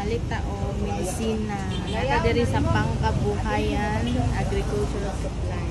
palit ta o medisina. Naka diri sa pangkabuhayan, agricultural supply.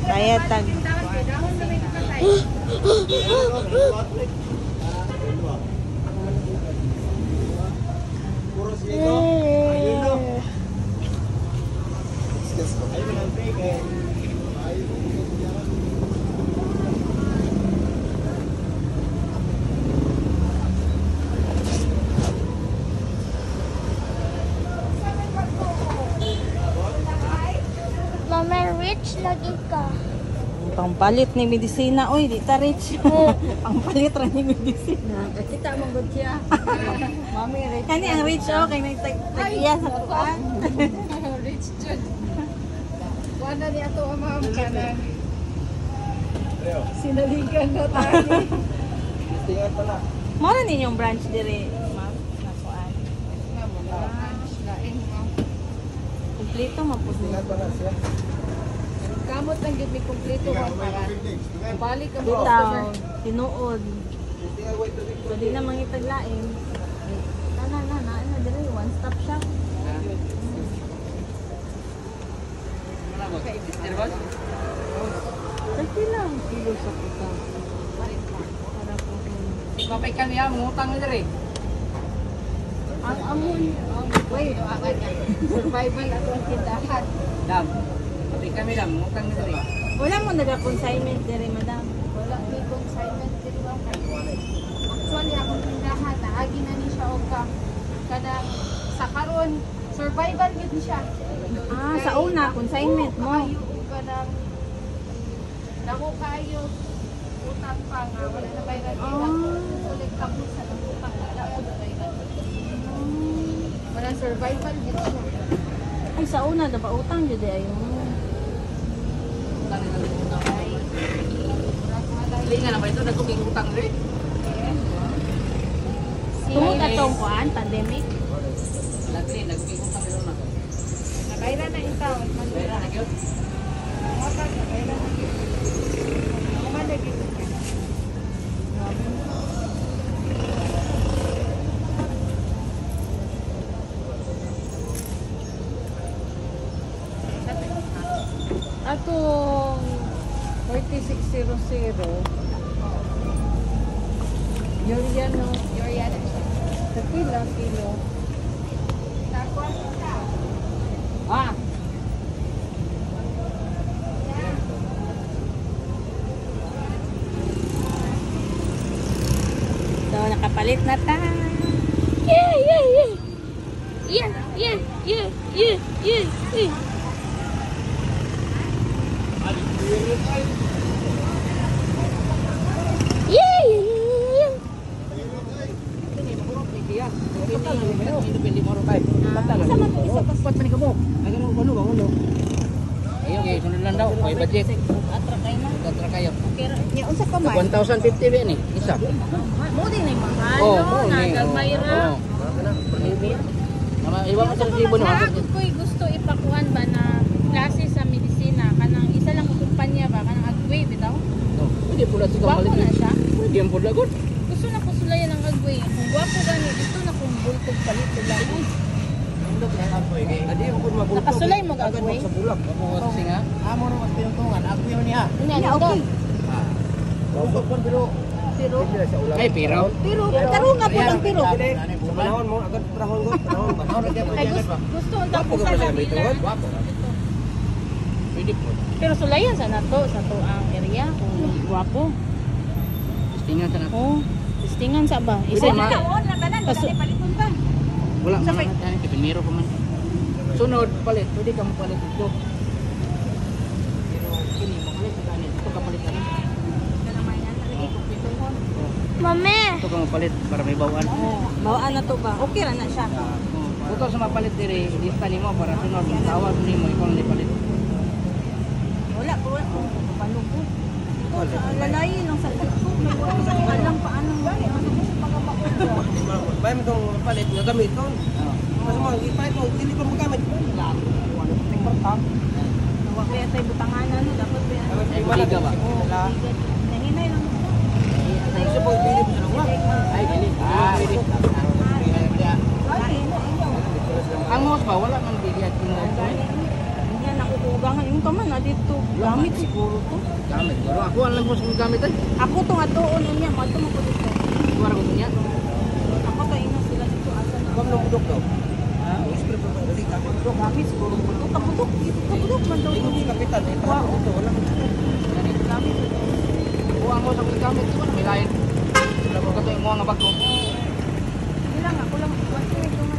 Kaya tag Mama, rich lagi ka. pangpalit ni medisina. Oy, di ta rich. Pangpalit ra ni medisina. Kita mo gud siya. Mami, rich. Kani ang rich kay may tagiya sa kuan. Rich jud. Wala ni ato ang ma'am kanan. Sinaligan na tayo. Tingnan pala. Mo na ninyong branch dire, ma'am, na kuan. Kompleto mapud. Tingnan pala siya. Kamot ang gid mi kompleto ang paran. Balik ang Bitaw, tinuod. Tingnan wait to So di na mangitaglain. Na dire one stop shop. Kasi lang kilo sa puta. Para po. Kapay kami ha, mangutang na rin. Ang amon. Wait, survival ato ang tindahan. Dam, kapay kami lang, mangutang na rin. Wala mo naga-consignment dire, madam. Wala may consignment din ba? Actually, akong tindahan, naagi na ni siya o kanang sa karon survival yun siya. Ah, sa una consignment mo. Kayo kanang damo kayo utang pa nga wala na bayran nila. Ulit tapos sa utang wala ko na bayran. Wala survival yun siya. Ay sa una da ba utang jud ayo. Linga na ba ito? Nagkuming utang rin? Tungod atong kuan pandemic. Lagli, nagkuming utang rin na. Nabayran na ito. Nabayran na yun? Nabayran na yun. Kumalagay ko siya. Atong 4600 Yurian no? Yurian Tequila kilo Ah So nakapalit na ta. Yeah. Ayo guys, sunod lang daw. May budget. Atra kayo na. Tatra kayo. Okay ra. Ya unsa pa man? 1,050 ba ni? Isa. Mo din ay mahal Oo, no. mo ni. Nagagmay ra. Iwan mo sa resibo no. Ako ko'y gusto ipakuan ba na klase sa medisina kanang isa lang ang kumpanya ba kanang Agway bitaw. Pwede pula si Gwapo kamalit. na siya. Pwede ang pula gud. Gusto na ko sulayan ang Agway. Kung gwapo gani gusto na kong bultog palit lang. Adi mo kun mabulto. Nakasulay mo Agway. Sa bulak. Mo singa. Amo no mas pinuntungan. Ako yun niya. Nya okay. Usok kon pero Pero sa ulan. Ay pero. pero nga po lang pero. Sa panahon mo agad panahon ko. Panahon ra gyud. Ay gusto unta ko Wapo sa ka pala, Manila. Wapo. Pwede po. Pero sulayan sa nato sa to ang area kung gwapo. Tingnan sa nato. Oh, listingan sa ba? Isa Pwede, na ma. taon na tanan wala ni paliton pa. Wala man tani kay primero pa man. Sunod palit, pwede ka mo palit ito. Pero kini mo palit sa kanin. Ito ka palit ka. tuhon. Mami. Ito kang mapalit para may bawaan. Bawaan na to ba? Okay ra na siya. Ito sa mapalit diri, lista nimo para sunod tawag nimo ikaw ni palit. Wala ko panubo. Lalayin lang sa ko. May wala sa alam paano Bay mo itong palit nga gamit ko. Kasi mo, ipalit mo, hindi pa magamit. Ting bartang. Wa kaya tay butanganan no dapat ba. Ay, malaga ba? Nahinay lang. Isa po, pili mo sa nung Ay, dili. Dili. Ang most ba wala man dili at kimo. Hindi na nakukugangan yung kaman na dito. Gamit siguro to. Gamit. Pero ako ang lambos ng gamit ay. Ako tong atuon niya, mo to mo ko dito. Wala ko niya. Ako to ina sila dito asa na. Kung nung budok daw. Ha? Script pa dali ka. Gamit siguro ko to. Kabudok dito, kabudok man daw. Ingon si kapitan, eh, para ito, wala. Gamit. Kuha mo sa mga gamit ko may lain. Sila ko kato mo nga bago. Ilang ako lang wala ito nga.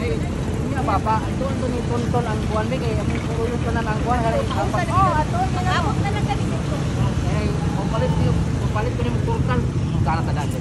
Ay, hindi na papa. Ito ni Tonton ang kuwan mi kay among puro ka na ang kuwan hari ang Oh, atuon na lang. Abot na lang kami dito. Ay, papalit ko ni turkal. Kana ta dali.